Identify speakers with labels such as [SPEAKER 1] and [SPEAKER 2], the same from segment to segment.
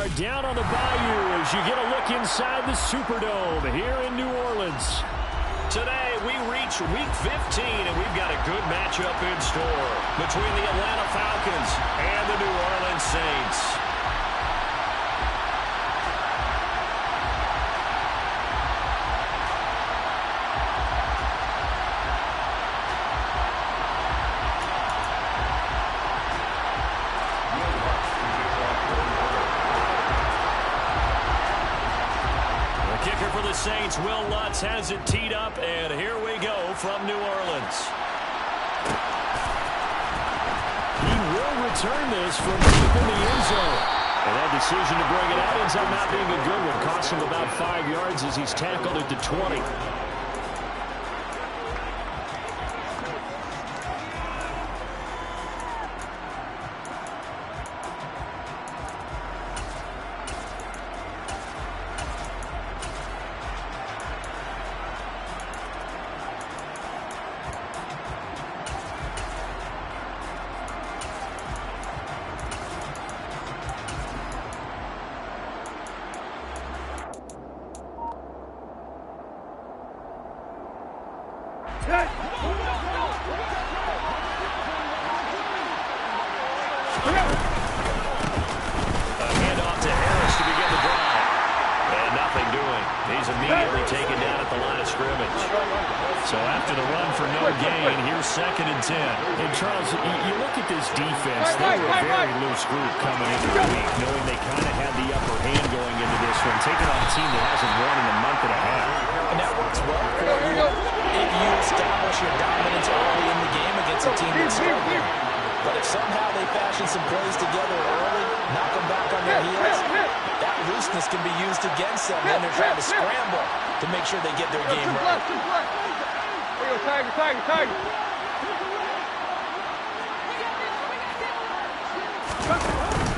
[SPEAKER 1] are down on the bayou as you get a look inside the Superdome here in New Orleans. Today, we reach Week 15, and we've got a good matchup in store between the Atlanta Falcons and the New Orleans Saints. Saints, Will Lutz has it teed up, and here we go from New Orleans. He will return this from deep in the end zone. And that decision to bring it out ends up not being a good one. Costs him about 5 yards as he's tackled at the 20.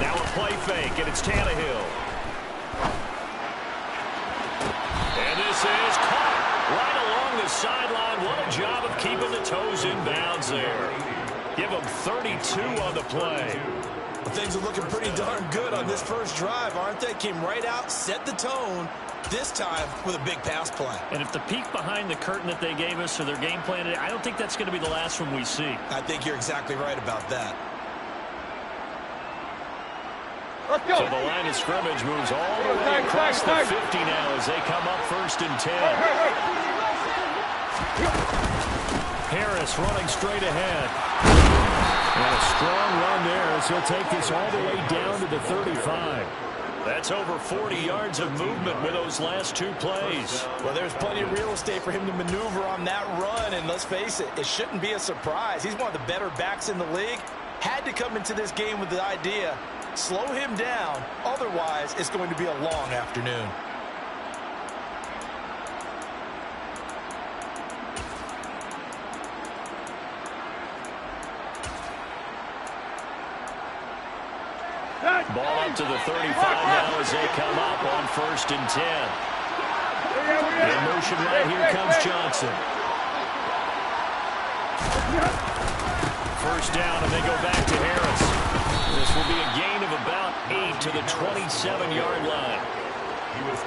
[SPEAKER 1] Now a play fake, and it's Tannehill. And this is caught right along the sideline. What a job of keeping the toes in bounds there. Give him 32 on the play.
[SPEAKER 2] Well, things are looking pretty darn good on this first drive, aren't they? Came right out, set the tone, this time with a big pass play.
[SPEAKER 1] And if the peek behind the curtain that they gave us or their game plan, I don't think that's going to be the last one we see.
[SPEAKER 2] I think you're exactly right about that.
[SPEAKER 1] Let's go. So the line of scrimmage moves all the way across the 50 now as they come up 1st and 10. Harris running straight ahead. And a strong run there as he'll take this all the way down to the 35. That's over 40 yards of movement with those last 2 plays.
[SPEAKER 2] Well, there's plenty of real estate for him to maneuver on that run, and let's face it, it shouldn't be a surprise. He's one of the better backs in the league. Had to come into this game with the idea, slow him down, otherwise it's going to be a long afternoon.
[SPEAKER 1] Ball up to the 35 now as they come up on 1st and 10. In motion right here comes Johnson. 1st down, and they go back to Harris. This will be a gain of about 8 to the 27-yard line.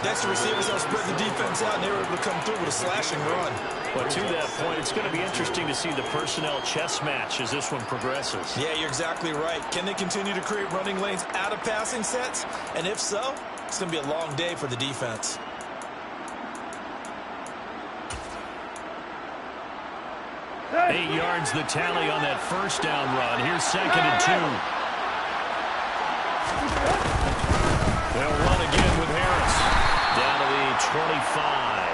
[SPEAKER 2] Next, the receivers will spread the defense out, and they were able to come through with a slashing run.
[SPEAKER 1] But to that point, it's going to be interesting to see the personnel chess match as this one progresses.
[SPEAKER 2] Yeah, you're exactly right. Can they continue to create running lanes out of passing sets? And if so, it's going to be a long day for the defense.
[SPEAKER 1] Eight yards the tally on that 1st down run. Here's 2nd and 2. They'll run again with Harris. Down to the 25.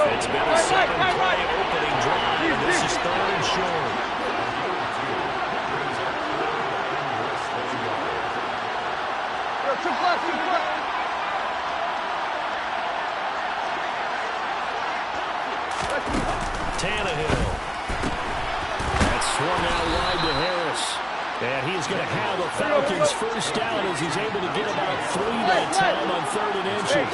[SPEAKER 1] It's been a 7-play opening drive. This is 3rd and short. Tannehill. That's swung out wide to Harris. And he's going to have the Falcons 1st down as he's able to get about 3 that time on 3rd and inches.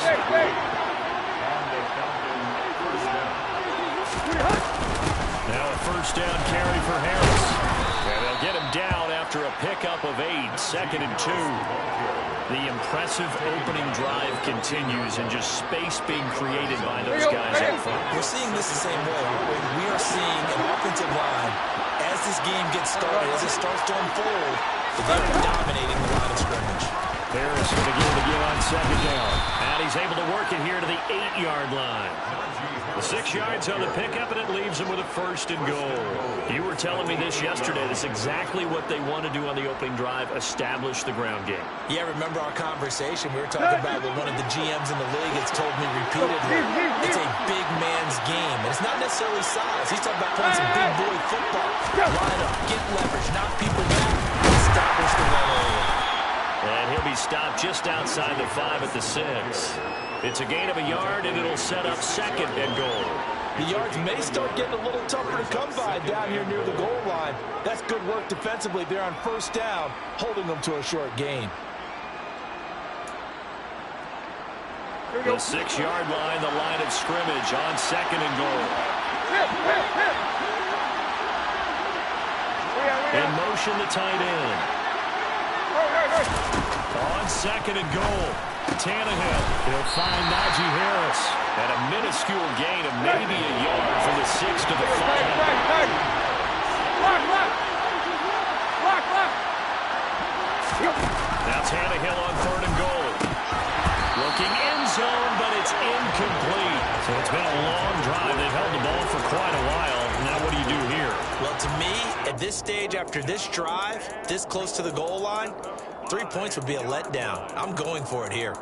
[SPEAKER 1] Now a 1st down carry for Harris. And they'll get him down after a pickup of 8, 2nd and 2. The impressive opening drive continues and just space being created by those guys up front.
[SPEAKER 2] We're seeing this the same way. We are seeing an offensive line, as this game gets started, as it starts to unfold, they are dominating the line of scrimmage.
[SPEAKER 1] Harris going to get it again on second down. And he's able to work it here to the 8-yard line. The 6 yards on the pickup, and it leaves him with a first and goal. You were telling me this yesterday. That's exactly what they want to do on the opening drive, establish the ground game.
[SPEAKER 2] Yeah, remember our conversation? We were talking about what one of the GMs in the league has told me repeatedly. It's a big man's game. And it's not necessarily size. He's talking about playing some big boy football. Line up, get leverage, knock people back, establish the run area.
[SPEAKER 1] And he'll be stopped just outside the 5 at the 6. It's a gain of a yard, and it'll set up second and goal.
[SPEAKER 2] The yards may start getting a little tougher to come by down here near the goal line. That's good work defensively there on first down, holding them to a short gain.
[SPEAKER 1] The 6-yard line, the line of scrimmage on second and goal. In motion, the tight end. On second and goal, Tannehill. He'll find Najee Harris. And a minuscule gain of maybe a yard from the 6 to the 5. Now Tannehill on third and goal. Looking end zone, but it's incomplete. So it's been a long drive. They've held the ball for quite a while. Now what do you do here?
[SPEAKER 2] Well, to me, at this stage, after this drive, this close to the goal line, 3 points would be a letdown. I'm going for it here.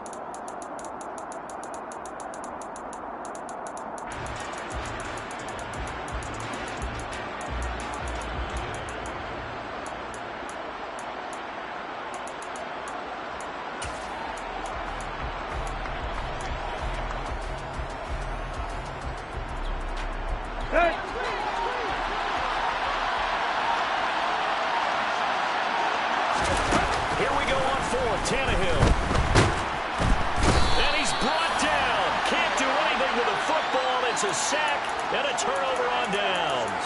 [SPEAKER 1] Here we go on fourth. Tannehill. And he's brought down. Can't do anything with the football. It's a sack and a turnover on downs.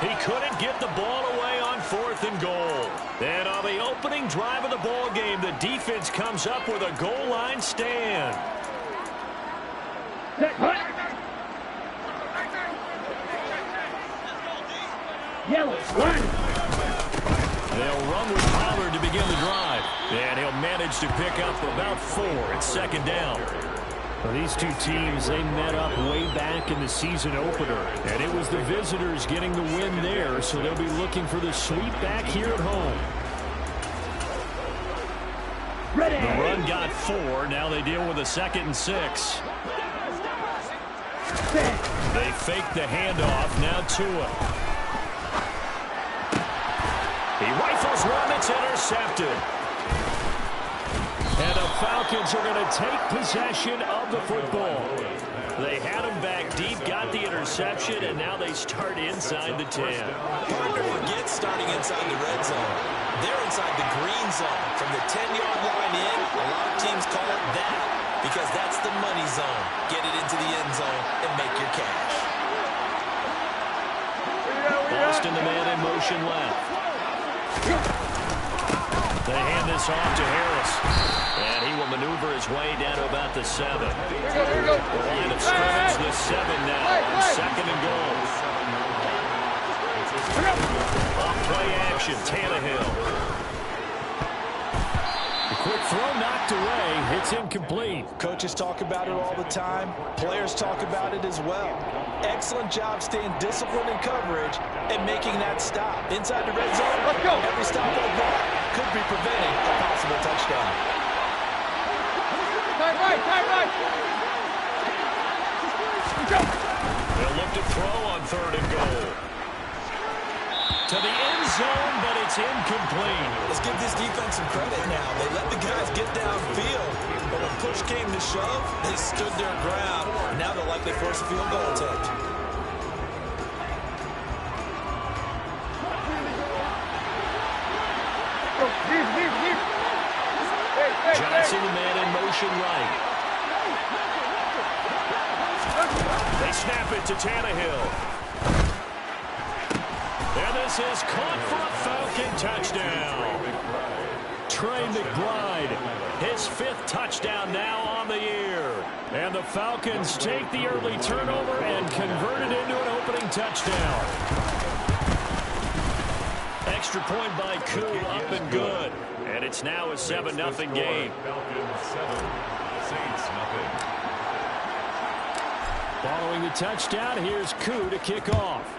[SPEAKER 1] He couldn't get the ball away on fourth and goal. And on the opening drive of the ball game, the defense comes up with a goal line stand.
[SPEAKER 3] Yellow, run.
[SPEAKER 1] They'll run with Pollard to begin the drive. And he'll manage to pick up about 4 at second down. Well, these two teams, they met up way back in the season opener. And it was the visitors getting the win there, so they'll be looking for the sweep back here at home.
[SPEAKER 3] Ready.
[SPEAKER 1] The run got 4. Now they deal with a 2nd and 6. They fake the handoff. Now Tua. He rifles one. It's intercepted. And the Falcons are going to take possession of the football. They had him back deep, got the interception, and now they start inside the 10.
[SPEAKER 2] Hard to forget starting inside the red zone. They're inside the green zone. From the 10-yard line in, a lot of teams call it that because that's the money zone. Get it into the end zone and make your cash.
[SPEAKER 1] Boston, the man in motion left. They hand this off to Harris. And he will maneuver his way down to about the 7. The line of scrimmage, the 7 now. Second and goal. Off play action, Tannehill. The quick throw knocked away. It's incomplete.
[SPEAKER 2] Coaches talk about it all the time. Players talk about it as well. Excellent job staying disciplined in coverage and making that stop. Inside the red zone, let's go. Every stop like that could be preventing a possible touchdown.
[SPEAKER 3] Right.
[SPEAKER 1] They'll look to throw on third and goal. To the end zone, but it's incomplete.
[SPEAKER 2] Let's give this defense some credit now. They let the guys get downfield, but when push came to shove, they stood their ground. And now they'll likely force a field goal attempt.
[SPEAKER 1] Johnson, the man in motion right. They snap it to Tannehill. And this is caught for a Falcon touchdown. Trey McBride. His 5th touchdown now on the year. And the Falcons take the early turnover and convert it into an opening touchdown. Extra point by Koo, up and good. And it's now a 7-0 game. Following the touchdown, here's Koo to kick off.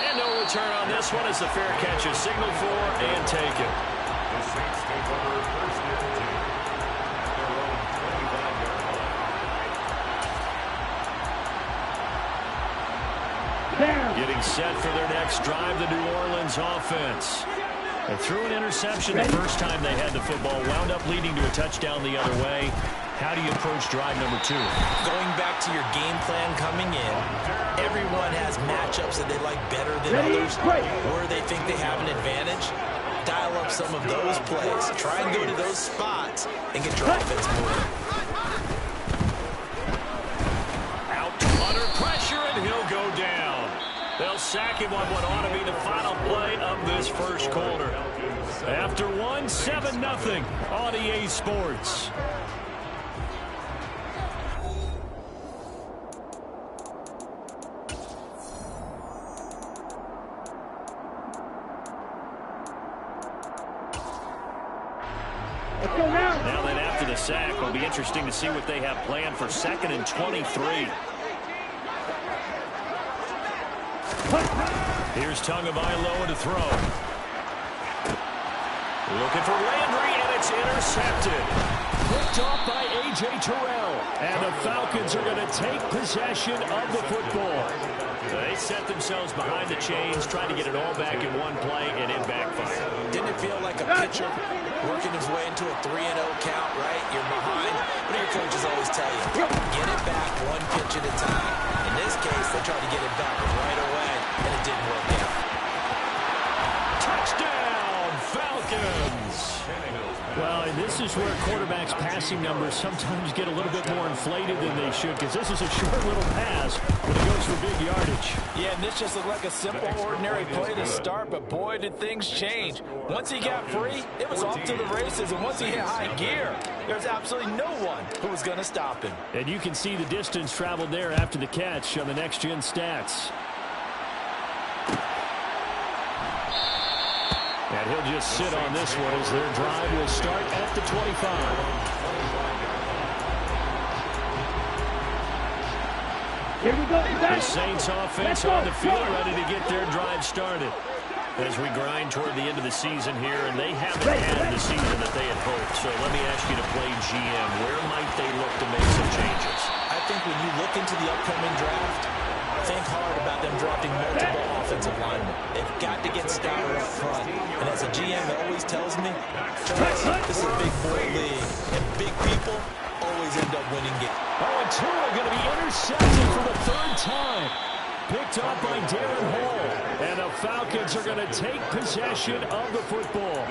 [SPEAKER 1] And no return on this one as the fair catch is signaled for and taken.
[SPEAKER 4] The Saints take over first and 10. Their own 25-yard line.
[SPEAKER 1] Getting set for their next drive, the New Orleans offense. They threw an interception the first time they had the football, wound up leading to a touchdown the other way. How do you approach drive number 2?
[SPEAKER 2] Going back to your game plan coming in, everyone has matchups that they like better than others, or they think they have an advantage. Dial up some of those plays. Try and go to those spots and get your offense moving.
[SPEAKER 1] Out under pressure, and he'll go down. They'll sack him on what ought to be the final play of this first quarter. After 7-0 on EA Sports. Now then, after the sack, it'll be interesting to see what they have planned for 2nd and 23. Here's Tagovailoa to throw. Looking for Landry, and it's intercepted. Picked off by A.J. Terrell. And the Falcons are going to take possession of the football. They set themselves behind the chains, trying to get it all back in one play, and it backfired.
[SPEAKER 2] Didn't it feel like a pitcher working his way into a 3-0 count, right? You're behind. What do your coaches always tell you? Get it back one pitch at a time. In this case, they tried to get it back right away, and it didn't work out.
[SPEAKER 1] Touchdown, Falcons! Well, and this is where quarterbacks' passing numbers sometimes get a little bit more inflated than they should, because this is a short little pass, but it goes for big yardage.
[SPEAKER 2] Yeah, and this just looked like a simple, ordinary play to start, but boy, did things change. Once he got free, it was off to the races, and once he hit high gear, there's absolutely no one who was going to stop him.
[SPEAKER 1] And you can see the distance traveled there after the catch on the next-gen stats. And he'll just sit on this one as their drive will start at the 25.
[SPEAKER 3] Here we go.
[SPEAKER 1] The Saints offense on the field, ready to get their drive started. As we grind toward the end of the season here, and they haven't had the season that they had hoped. So let me ask you to play GM. Where might they look to make some changes?
[SPEAKER 2] I think when you look into the upcoming draft, think hard about them drafting multiple offensive linemen. They've got to get stouter up front. And as a GM that always tells me, this is a big boy league, and big people always end up winning games.
[SPEAKER 1] Oh, and Tua going to be intercepted for the 3rd time. Picked up by Darren Hall. And the Falcons are going to take possession of the football.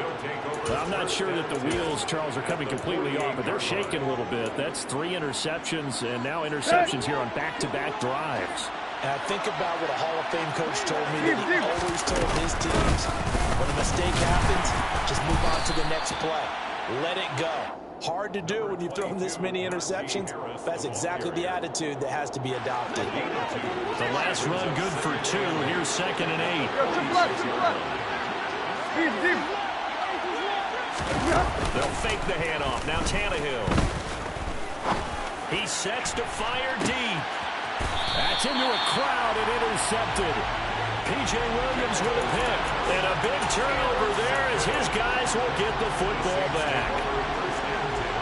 [SPEAKER 1] I'm not sure that the wheels, Charles, are coming completely off, but they're shaking a little bit. That's 3 interceptions, and now interceptions here on back-to-back drives.
[SPEAKER 2] And I think about what a Hall of Fame coach told me that he always told his teams, when a mistake happens, just move on to the next play. Let it go. Hard to do when you've thrown this many interceptions. That's exactly the attitude that has to be adopted.
[SPEAKER 1] The last run good for 2. Here's 2nd and 8. They'll fake the handoff. Now Tannehill. He sets to fire deep. That's into a crowd and intercepted. P.J. Williams with a pick. And a big turnover there as his guys will get the football back.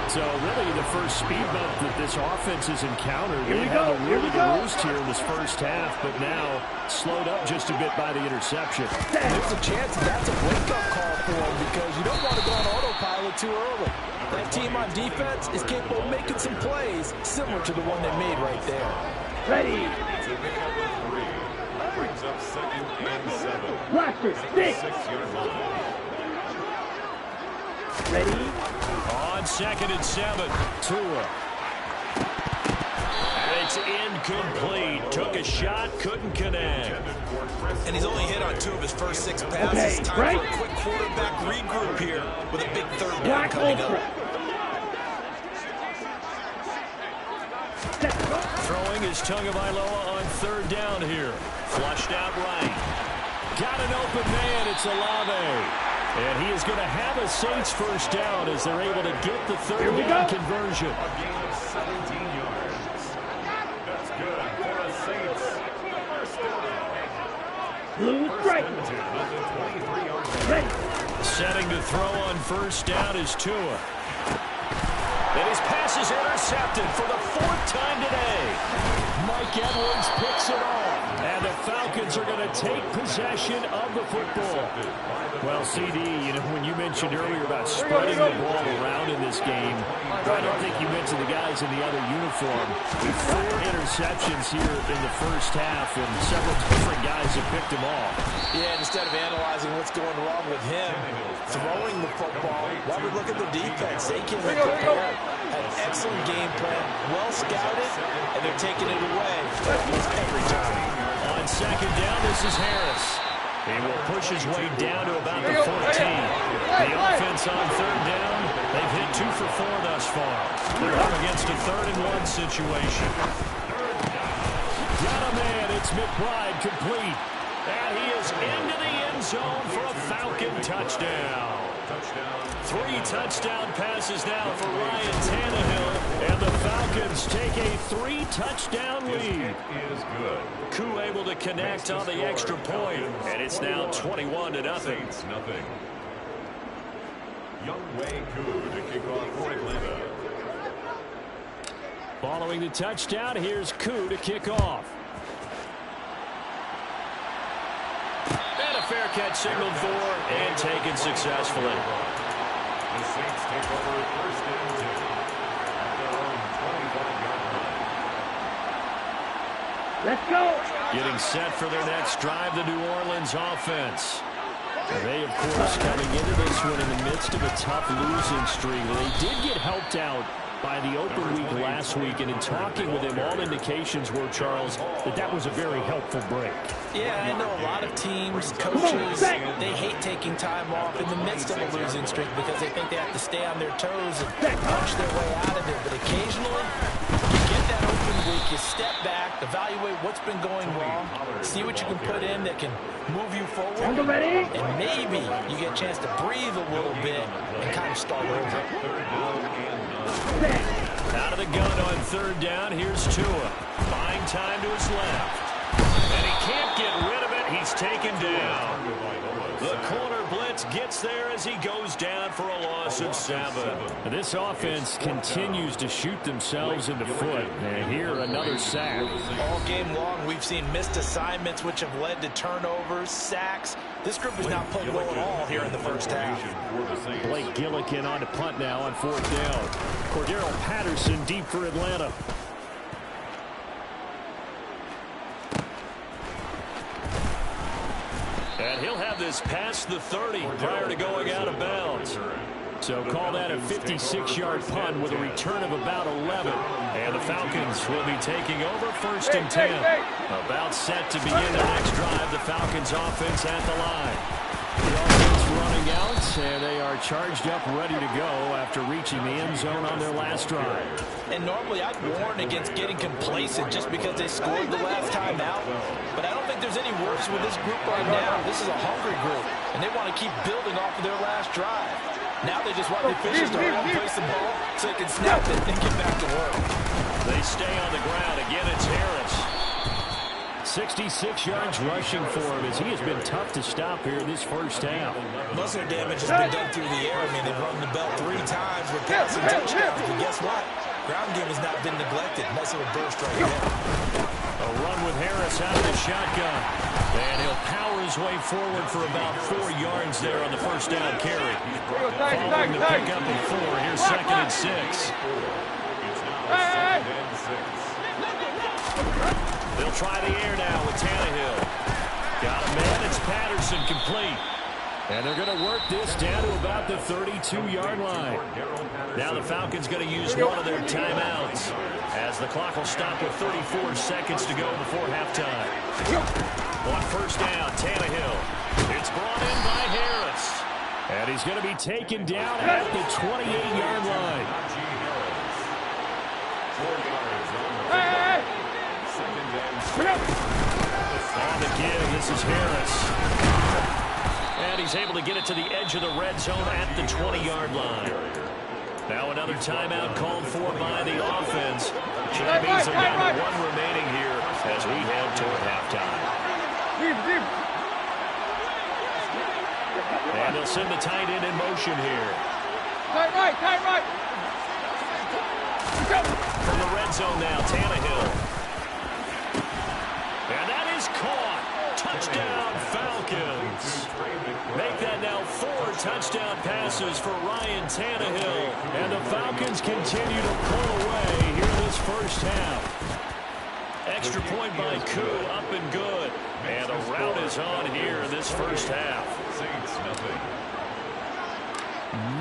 [SPEAKER 1] So really the first speed bump that this offense has encountered. They had a really good roost here in this first half, but now slowed up just a bit by the interception.
[SPEAKER 2] There's a chance that's a wake-up call for them because you don't want to go on autopilot too early. That team on defense is capable of making some plays similar to the one they made right there.
[SPEAKER 3] Ready.
[SPEAKER 4] Brings up 2nd and 7.
[SPEAKER 3] Blaster, stick.
[SPEAKER 4] 6-yard line.
[SPEAKER 3] Ready.
[SPEAKER 1] On 2nd and 7, Tua. And they is incomplete. Took a shot, couldn't connect.
[SPEAKER 2] And he's only hit on 2 of his first 6 passes.
[SPEAKER 3] Okay,
[SPEAKER 2] Time
[SPEAKER 3] right.
[SPEAKER 2] for a quick quarterback regroup here with a big 3rd down coming up.
[SPEAKER 1] Throwing is Tagovailoa on 3rd down here. Flushed out right. Got an open man. It's Olave. And he is going to have a Saints first down as they're able to get the 3rd down conversion.
[SPEAKER 4] A gain of 17 yards. That's good for the Saints. First down.
[SPEAKER 3] Blue strike.
[SPEAKER 4] First and 10 at the 23-yard line.
[SPEAKER 3] Ready.
[SPEAKER 1] Setting to throw on first down is Tua. And his pass is intercepted for the 4th time today. Mike Edwards picks it off. And the Falcons are going to take possession of the football. Well, CD, when you mentioned earlier about spreading the ball around in this game, I don't think you mentioned the guys in the other uniform. With 4 interceptions here in the first half, and several different guys have picked him off.
[SPEAKER 2] Yeah, and instead of analyzing what's going wrong with him, throwing the football, why we look at the defense? They came in prepared, had an excellent game plan, well scouted, and they're taking it away almost every time.
[SPEAKER 1] On 2nd down, this is Harris. He will push his way down to about the 14. The offense on 3rd down, they've hit 2 for 4 thus far. They're up against a 3rd and 1 situation. Got a man, it's McBride complete. And he is into the end zone for a Falcon touchdown. 3 touchdown passes now for Ryan Tannehill, and the Falcons take a 3-touchdown lead.
[SPEAKER 4] Is good.
[SPEAKER 1] Koo able to connect on the extra point, and it's now 21-0.
[SPEAKER 4] Saints nothing. Young Wei Koo to kick off for Atlanta.
[SPEAKER 1] Following the touchdown, here's Koo to kick off. And a fair catch signaled for and taken successfully.
[SPEAKER 4] The Saints take over 1st and 10 at their own 25-yard line.
[SPEAKER 3] Let's go.
[SPEAKER 1] Getting set for their next drive, the New Orleans offense. They, of course, coming into this one in the midst of a tough losing streak. They did get helped out by the open week last week, and in talking with him, all indications were, Charles, that was a very helpful break.
[SPEAKER 2] Yeah, I know a lot of teams, coaches, they hate taking time off in the midst of a losing streak because they think they have to stay on their toes and punch their way out of it. But occasionally, you get that open week, you step back, evaluate what's been going wrong, see what you can put in that can move you forward, and maybe you get a chance to breathe a little bit and kind of start over.
[SPEAKER 1] Out of the gun on 3rd down, here's Tua. Buying time to his left. And he can't get rid of it. He's taken down. The corner blitz gets there as he goes down for a loss of 7. And this offense continues to shoot themselves in the foot. And here, another sack.
[SPEAKER 2] All game long, we've seen missed assignments, which have led to turnovers, sacks. This group has not played well at all here in the first half.
[SPEAKER 1] Blake Gillikin on to punt now on 4th down. Cordero Patterson deep for Atlanta. And he'll have this past the 30 prior to going out of bounds. So call that a 56-yard punt with a return of about 11. And the Falcons will be taking over 1st and 10. About set to begin the next drive. The Falcons offense at the line. The offense running out, and they are charged up, ready to go after reaching the end zone on their last drive.
[SPEAKER 2] And normally I'd warn against getting complacent just because they scored the last time out. But I don't think there's any worse with this group right now. This is a hungry group, and they want to keep building off of their last drive. Now they just want the officials to hurry up and place the ball so they can snap it and get back to work.
[SPEAKER 1] They stay on the ground. Again, it's Harris. 66 yards rushing for him as he has been tough to stop here in this first half.
[SPEAKER 2] Most of their damage has been done through the air. I mean, they've run the bell 3 times with passing touchdowns. But guess what? Ground game has not been neglected. Nice little burst right there.
[SPEAKER 1] A run with Harris out of the shotgun. And he'll power his way forward for about 4 yards there on the first down carry. Following the pickup of 4, here's 2nd and 6. They'll try the air now with Tannehill. Got a man, it's Patterson complete. And they're going to work this down to about the 32-yard line. Now the Falcons going to use one of their timeouts as the clock will stop with 34 seconds to go before halftime. On first down, Tannehill. It's brought in by Harris. And he's going to be taken down at the 28-yard line. On the give, this is Harris. And he's able to get it to the edge of the red zone at the 20-yard line. Now another timeout called for by the offense. So that means they're down to one remaining here as we head toward halftime. And they'll send the tight end in motion here.
[SPEAKER 3] Tight right.
[SPEAKER 1] From the red zone now, Tannehill. And that is caught. Touchdown, Falcons. Make that now 4 touchdown passes for Ryan Tannehill. And the Falcons continue to pull away here this first half. Extra point by Koo, up and good. And a rout is on here in this first half.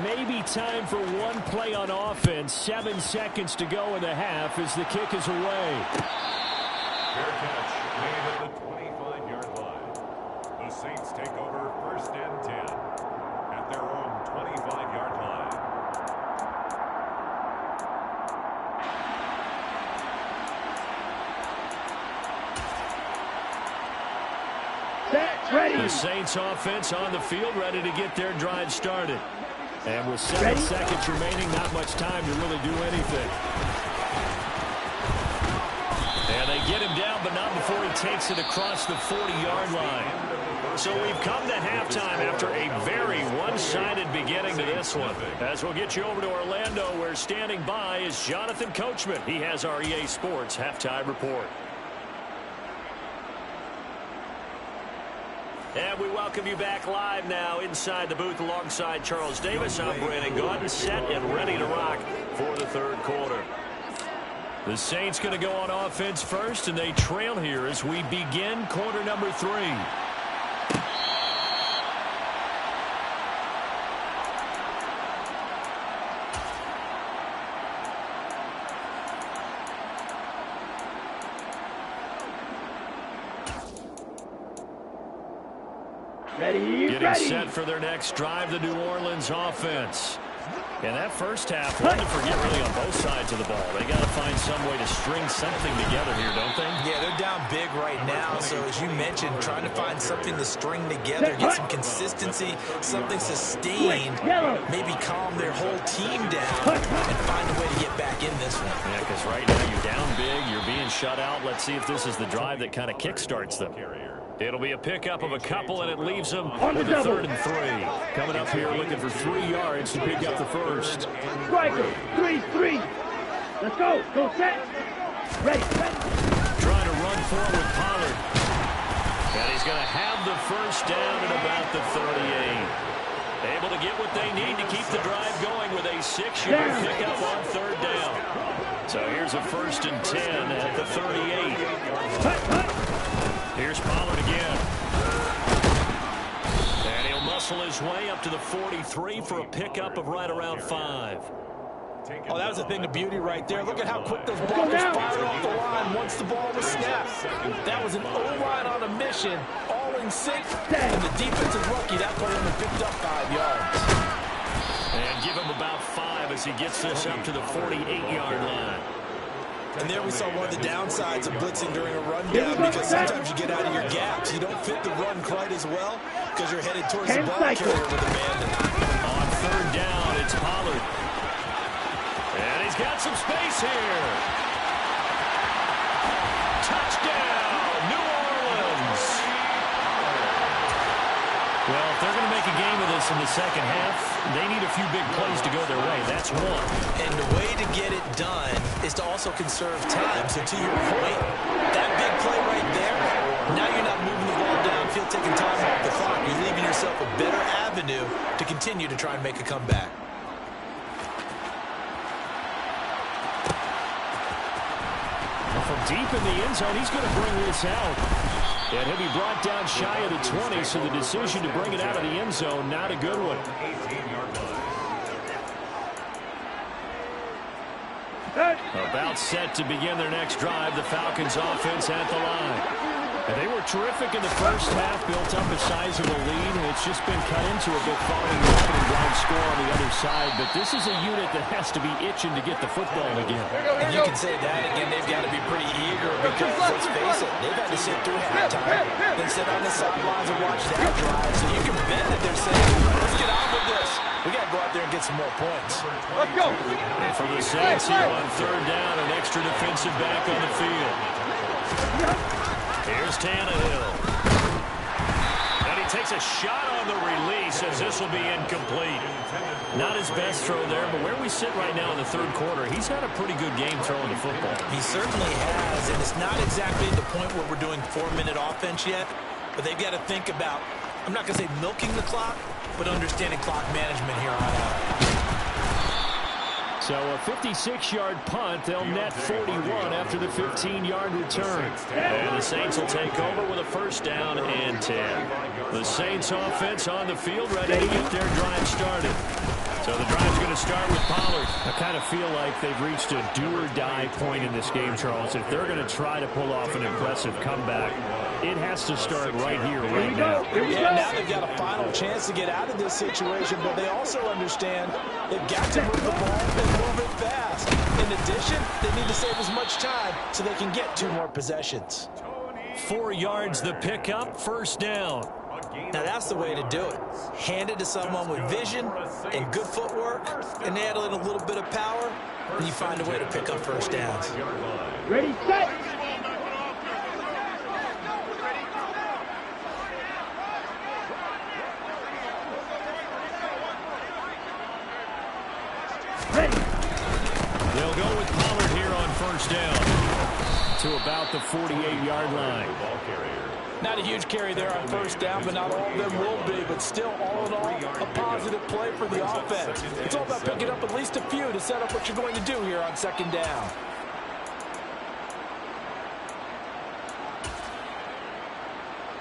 [SPEAKER 1] Maybe time for one play on offense. 7 seconds to go in the half as the kick is away.
[SPEAKER 4] Fair catch made at the 25-yard line. The Saints take over first and 10 at their own 25-yard line.
[SPEAKER 3] Set, ready.
[SPEAKER 1] The Saints offense on the field, ready to get their drive started. And with 7 seconds remaining, not much time to really do anything. And they get him down, but not before he takes it across the 40-yard line. So we've come to halftime after a very one-sided beginning to this one. As we'll get you over to Orlando, where standing by is Jonathan Coachman. He has our EA Sports halftime report. And we welcome you back live now inside the booth alongside Charles Davis. I'm Brandon Gaudin, set and ready to rock for the third quarter. The Saints going to go on offense first, and they trail here as we begin quarter number 3. Getting set for their next drive, the New Orleans offense. And that first half, one to forget really on both sides of the ball. They got to find some way to string something together here, don't they?
[SPEAKER 2] Yeah, they're down big right now. So as you mentioned, trying to find something to string together, get some consistency, something sustained, maybe calm their whole team down and find a way to get back in this one.
[SPEAKER 1] Yeah, because right now you're down big, you're being shut out. Let's see if this is the drive that kind of kickstarts them. It'll be a pickup of a couple, and it leaves them with a 3rd and 3. Coming up here looking for 3 yards to pick up the first.
[SPEAKER 3] Striker, 3-3. Let's go. Go set. Ready.
[SPEAKER 1] Trying to run forward with Pollard. And he's going to have the first down at about the 38. Able to get what they need to keep the drive going with a 6-yard pickup on 3rd down. So here's a 1st and 10 at the 38. Here's Pollard again. And he'll muscle his way up to the 43 for a pickup of right around 5.
[SPEAKER 2] Oh, that was a thing of beauty right there. Look at how quick those blockers fired off the line once the ball was snapped. That was an O-line on a mission, all in sync. And the defense is lucky that play only picked up 5 yards.
[SPEAKER 1] And give him about 5 as he gets this up to the 48-yard line.
[SPEAKER 2] And there we saw one of the downsides of blitzing during a rundown, because sometimes you get out of your gaps. You don't fit the run quite as well because you're headed towards the ball carrier with abandon.
[SPEAKER 1] On 3rd down, it's Pollard. And he's got some space here. Touchdown, New Orleans. Well, if they're going to make a game of this in the second half, they need a few big plays to go their way. That's one.
[SPEAKER 2] And the way to get it done is to also conserve time. So to your point, that big play right there, now you're not moving the ball downfield, taking time off the clock. You're leaving yourself a better avenue to continue to try and make a comeback.
[SPEAKER 1] From deep in the end zone, he's going to bring this out. And he'll be brought down shy of the 20, so the decision to bring it out of the end zone, not a good one.
[SPEAKER 4] 18-yard line.
[SPEAKER 1] About set to begin their next drive, the Falcons offense at the line. And they were terrific in the first half, built up a sizable lead, and it's just been cut into a bit following the opening drive score on the other side. But this is a unit that has to be itching to get the football again.
[SPEAKER 2] And you can say that again, they've got to be pretty eager because, let's face it, they've had to sit through halftime, then sit on the sidelines and watch that drive. So you can bet that they're saying, let's get on with this. We got to go out there and get some more points.
[SPEAKER 3] Let's go.
[SPEAKER 1] And for the Saints here on third down, an extra defensive back on the field. Here's Tannehill. And he takes a shot on the release as this will be incomplete. Not his best throw there, but where we sit right now in the third quarter, he's had a pretty good game throwing the football.
[SPEAKER 2] He certainly has, and it's not exactly the point where we're doing 4-minute offense yet, but they've got to think about, I'm not going to say milking the clock, but understanding clock management here on out.
[SPEAKER 1] So a 56-yard punt. They'll net 41 after the 15-yard return. And the Saints will take over with a first down and 10. The Saints offense on the field, ready to get their drive started. So the drive's going to start with Pollard. I kind of feel like they've reached a do-or-die point in this game, Charles. If they're going to try to pull off an impressive comeback, it has to start right here, right now.
[SPEAKER 2] Yeah, now they've got a final chance to get out of this situation, but they also understand they've got to move the ball and move it fast. In addition, they need to save as much time so they can get 2 more possessions.
[SPEAKER 1] 4 yards the pickup, first down.
[SPEAKER 2] Now that's the way to do it. Hand it to someone with vision and good footwork, and add in a little bit of power, and you find a way to pick up first downs.
[SPEAKER 3] Ready, set. Ready.
[SPEAKER 1] They'll go with Pollard here on first down to about the 48-yard line.
[SPEAKER 2] Not a huge carry there on first down, but not all of them will be. But still, all in all, a positive play for the offense. It's all about picking up at least a few to set up what you're going to do here on second down.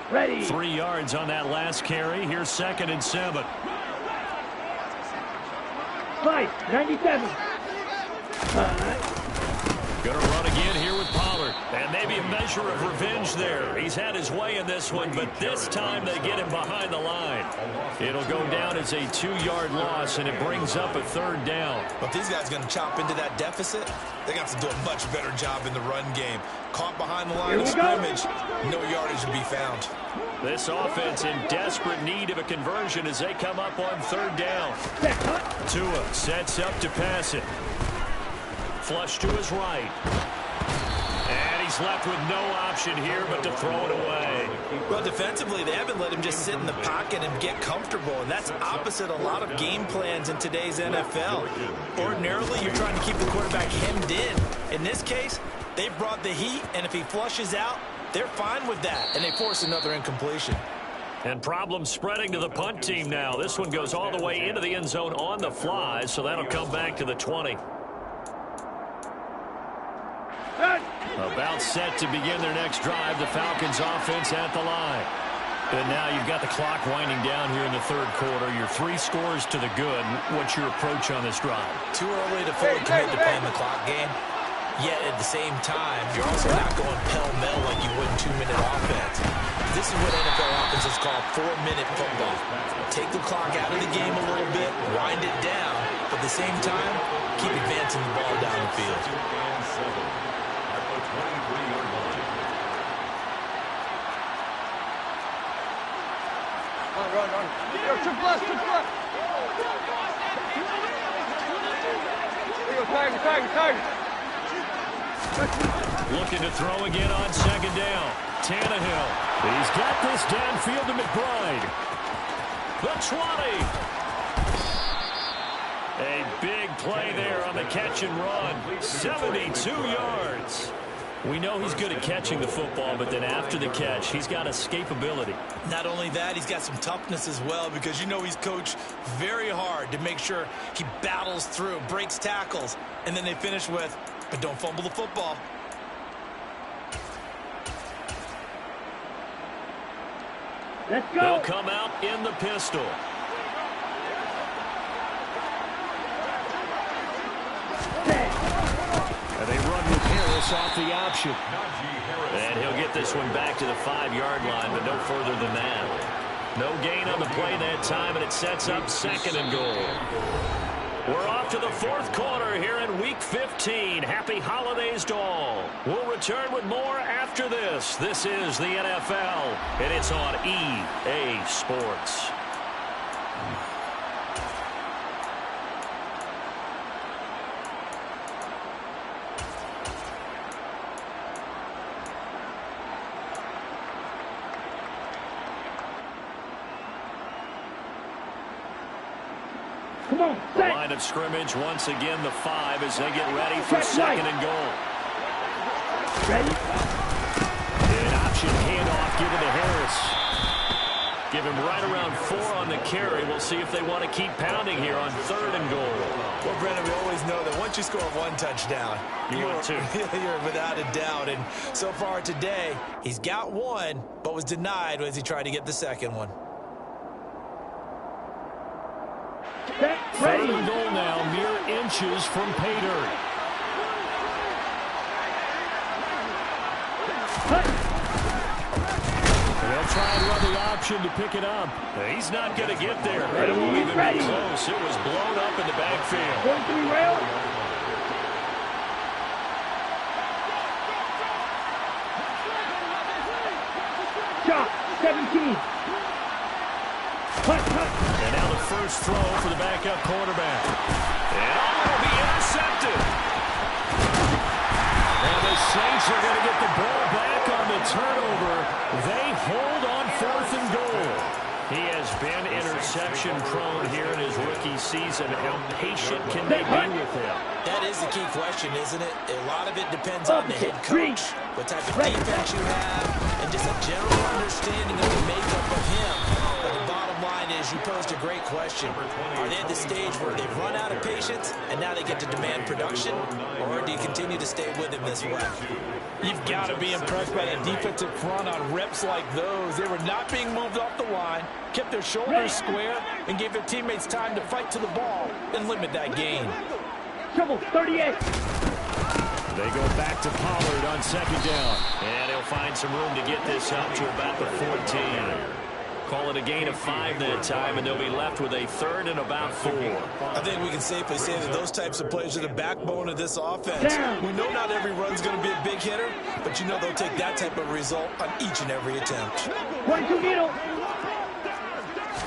[SPEAKER 3] Ready.
[SPEAKER 1] 3 yards on that last carry. Here's 2nd and 7.
[SPEAKER 3] Fight. 97.
[SPEAKER 1] Going to run again here with Pollard. And maybe a measure of revenge there. He's had his way in this one, but this time they get him behind the line. It'll go down as a 2-yard loss, and it brings up a third down.
[SPEAKER 2] But these guys going to chop into that deficit, they got to do a much better job in the run game. Caught behind the line of scrimmage, no yardage to be found.
[SPEAKER 1] This offense in desperate need of a conversion as they come up on third down. Tua sets up to pass it. Flush to his right. And he's left with no option here but to throw it away.
[SPEAKER 2] Well, defensively, they haven't let him just sit in the pocket and get comfortable, and that's opposite a lot of game plans in today's NFL. Ordinarily, you're trying to keep the quarterback hemmed in. In this case, they brought the heat, and if he flushes out, they're fine with that, and they force another incompletion.
[SPEAKER 1] And problems spreading to the punt team now. This one goes all the way into the end zone on the fly, so that'll come back to the 20. About set to begin their next drive, the Falcons offense at the line. And now you've got the clock winding down here in the third quarter. Your 3 scores to the good. What's your approach on this drive?
[SPEAKER 2] Too early to fully commit to playing the clock game. Yet at the same time, you're also not going pell-mell like you would in 2-minute offense. This is what NFL offenses call 4-minute football. Take the clock out of the game a little bit, wind it down, but at the same time, keep advancing the ball down the field.
[SPEAKER 3] Run. Yo, triple left. Here you go, Tiger.
[SPEAKER 1] Looking to throw again on second down. Tannehill. He's got this downfield to McBride. The 20. A big play there on the catch and run. 72 yards. We know he's good at catching the football, but then after the catch, he's got escapability.
[SPEAKER 2] Not only that, he's got some toughness as well, because you know he's coached very hard to make sure he battles through, breaks tackles, and then they finish with, but don't fumble the football.
[SPEAKER 3] Let's go.
[SPEAKER 1] They'll come out in the pistol. And they run with Harris off the option. And he'll get this one back to the 5-yard line, but no further than that. No gain on the play that time, and it sets up 2nd and goal. We're off to the 4th quarter here in Week 15. Happy holidays to all. We'll return with more after this. This is the NFL, and it's on EA Sports.
[SPEAKER 3] Come on, set.
[SPEAKER 1] Line of scrimmage once again, the 5 as they get ready for 2nd and goal.
[SPEAKER 3] Ready?
[SPEAKER 1] An option handoff given to Harris. Give him right around 4 on the carry. We'll see if they want to keep pounding here on 3rd and goal.
[SPEAKER 2] Well, Brendan, we always know that once you score 1 touchdown,
[SPEAKER 1] You want 2.
[SPEAKER 2] You're without a doubt. And so far today, he's got 1, but was denied as he tried to get the 2nd one.
[SPEAKER 3] Set.
[SPEAKER 1] 3rd
[SPEAKER 3] Ready?
[SPEAKER 1] and goal now, mere inches from pay dirt.
[SPEAKER 3] Cut.
[SPEAKER 1] They'll try and run the option to pick it up. He's not going to get there.
[SPEAKER 3] Ready,
[SPEAKER 1] It won't even
[SPEAKER 3] ready.
[SPEAKER 1] be close. It was blown up in the backfield.
[SPEAKER 3] 43 rail. Shot. 17. Cut.
[SPEAKER 1] And now the first throw for the backup quarterback. And will be intercepted. And the Saints are going to get the ball back on the turnover. They hold on 4th and goal. He has been interception-prone here in his rookie season. How patient can they be with him?
[SPEAKER 2] That is the key question, isn't it? A lot of it depends on the head coach, what type of defense you have, and just a general understanding of the makeup of him. But the bottom line is you posed a great question. Are they at the stage where they've run out of patience and now they get to demand production, or do you continue to stay with him this way?
[SPEAKER 5] You've got to be impressed by that defensive front on reps like those. They were not being moved off the line, kept their shoulders square, and gave their teammates time to fight to the ball and limit that gain.
[SPEAKER 3] Trouble. 38.
[SPEAKER 1] They go back to Pollard on 2nd down. And he'll find some room to get this up to about the 14. Call it a gain of 5 that time, and they'll be left with a 3rd and about 4.
[SPEAKER 2] I think we can safely say that those types of plays are the backbone of this offense. We know not every run's going to be a big hitter, but you know they'll take that type of result on each and every attempt.
[SPEAKER 3] 22 middle.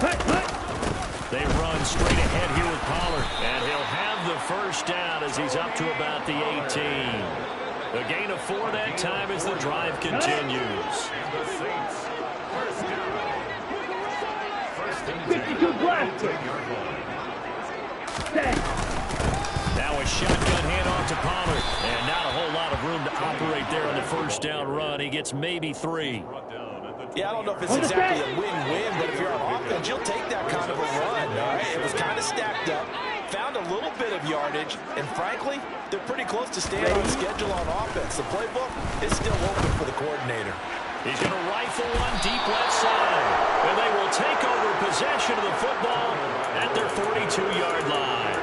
[SPEAKER 3] Cut.
[SPEAKER 1] They run straight ahead here with Pollard, and he'll have the first down as he's up to about the 18. A gain of 4 that time as the drive continues.
[SPEAKER 3] 52 blast. Set.
[SPEAKER 1] Now a shotgun handoff to Pollard, and not a whole lot of room to operate there on the first down run. He gets maybe 3.
[SPEAKER 2] Yeah, I don't know if it's exactly a win-win, but if you're on offense, you'll take that kind of a run, all right? It was kind of stacked up, found a little bit of yardage, and frankly, they're pretty close to staying on schedule on offense. The playbook is still open for the coordinator.
[SPEAKER 1] He's going to rifle one deep left side, and they will take over possession of the football at their 42-yard line.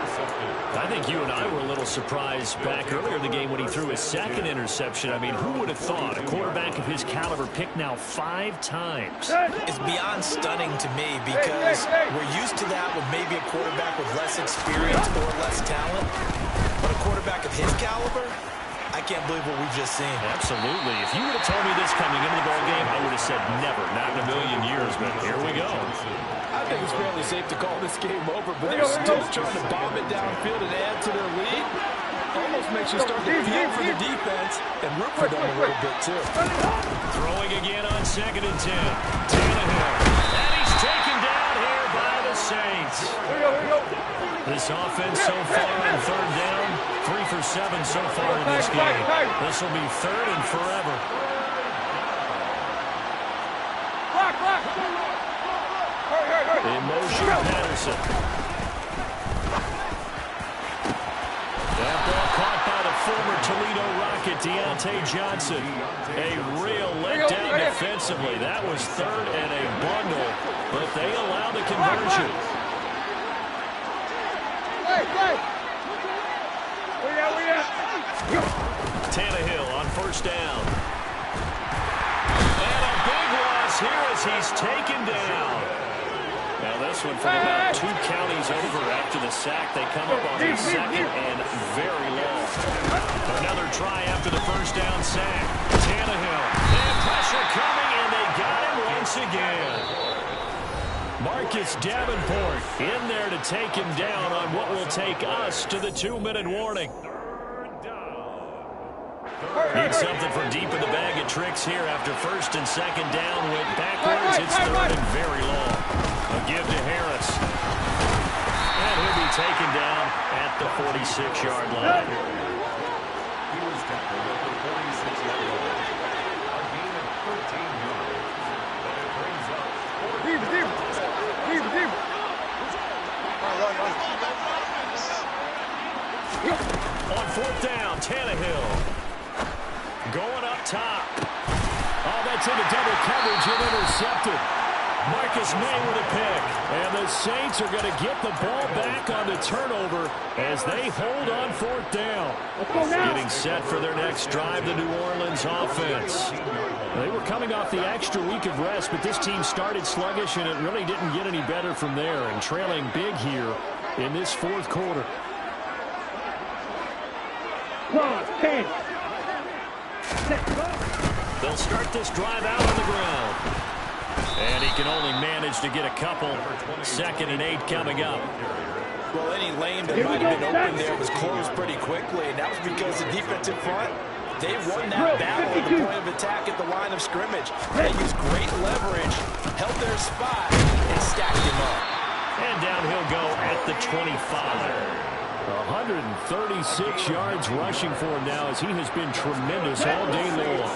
[SPEAKER 1] I think you and I were a little surprised back earlier in the game when he threw his 2nd interception. I mean, who would have thought a quarterback of his caliber picked now 5 times?
[SPEAKER 2] It's beyond stunning to me because we're used to that with maybe a quarterback with less experience or less talent. But a quarterback of his caliber, I can't believe what we've just seen.
[SPEAKER 1] Absolutely. If you would have told me this coming into the ball game, I would have said never, not in a million years, but here we go.
[SPEAKER 5] I think it's fairly safe to call this game over, but they're still trying to bomb it downfield and add to their lead. Almost makes you start to feel for the defense and root for them a little bit, too.
[SPEAKER 1] Throwing again on 2nd and 10. Tannehill. And he's taken down here by the Saints. This offense so far on 3rd down, 3 for 7 so far in this game. This will be 3rd and forever. In motion, Patterson. That ball caught by the former Toledo Rocket, Deontay Johnson. A real letdown defensively. That was third and a bundle, but they allow the conversion. Tannehill on first down. And a big loss here as he's taken down. Now this one from about 2 counties over after the sack. They come up on a second and very long. Another try after the first down sack. Tannehill. And pressure coming, and they got him once again. Marcus Davenport in there to take him down on what will take us to the 2-minute warning. Need something from deep in the bag of tricks here after first and second down. Went backwards. It's third and very long. A give to Harris. And he'll be taken down at the 46-yard line.
[SPEAKER 4] He was tackled at the 46-yard line. A gain of 13 yards. But it brings up
[SPEAKER 1] on fourth down, Tannehill. Going up top. Oh, that's into double coverage and intercepted. Marcus May with a pick. And the Saints are going to get the ball back on the turnover as they hold on fourth down. Getting set for their next drive, the New Orleans offense. They were coming off the extra week of rest, but this team started sluggish, and it really didn't get any better from there, and trailing big here in this fourth quarter.
[SPEAKER 3] 10.
[SPEAKER 1] They'll start this drive out on the ground. And he can only manage to get a couple. 2nd and 8 coming up.
[SPEAKER 2] Well, any lane that might have been open there was closed pretty quickly, and that was because the defensive front, they won that battle at the point of attack at the line of scrimmage. They used great leverage, held their spot, and stacked him up.
[SPEAKER 1] And down he'll go at the 25. 136 yards rushing for him now as he has been tremendous all day long.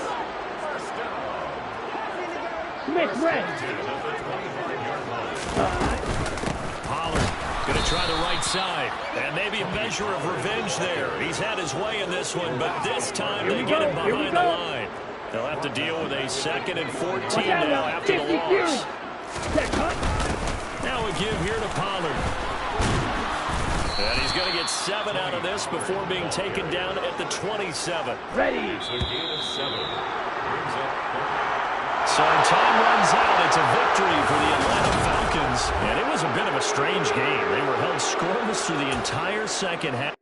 [SPEAKER 1] Pollard going to try the right side. And maybe a measure of revenge there. He's had his way in this one, but this time they get him behind the line. They'll have to deal with a 2nd and 14 now after the loss. Now a give here to Pollard. And he's going to get 7 out of this before being taken down at the 27.
[SPEAKER 3] Ready.
[SPEAKER 4] a gain of 7. Brings up
[SPEAKER 1] So time runs out. It's a victory for the Atlanta Falcons. And it was a bit of a strange game. They were held scoreless through the entire second half.